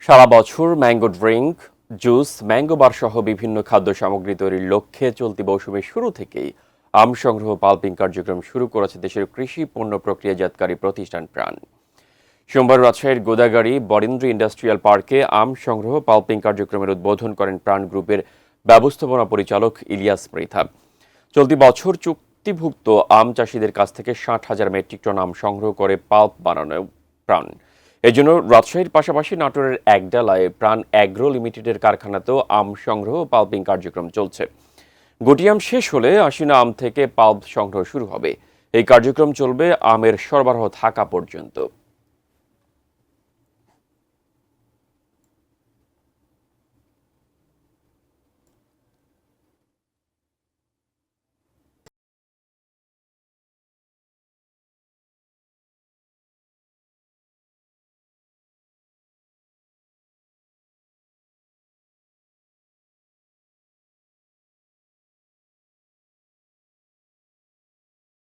সারা বছর mango drink, juice, mango বার সহ বিভিন্ন খাদ্য সামগ্রী তৈরির লক্ষ্যে চলতি মৌসুমের শুরু থেকেই আম সংগ্রহ পাল্পিং কার্যক্রম শুরু করেছে দেশের কৃষি পণ্য প্রক্রিয়াজাতকারী প্রতিষ্ঠান প্রাণ। সোমবার রাজশাহীর গোদাগাড়ী বরেন্দ্র ইন্ডাস্ট্রিয়াল পার্কে আম সংগ্রহ পাল্পিং কার্যক্রমের উদ্বোধন করেন প্রাণ গ্রুপের ব্যবস্থাপনা পরিচালক ইলিয়াস মৃধা। চলতি বছর চুক্তিভুক্ত আম চাষিদের কাছ থেকে 60,000 মেট্রিক টন আম সংগ্রহ করে পাল্প বানানো প্রাণ। এজন্য রাজশাহীর পাশাপাশি নাটোরের একডালায় প্রাণ অ্যাগ্রো লিমিটেডের কারখানাতেও আম সংগ্রহ ও পাল্পিং কার্যক্রম চলছে। গুটি আম শেষ হলে আশিনা আম থেকে পাল্প সংগ্রহ শুরু হবে। এই কার্যক্রম চলবে আমের সরবরাহ থাকা পর্যন্ত।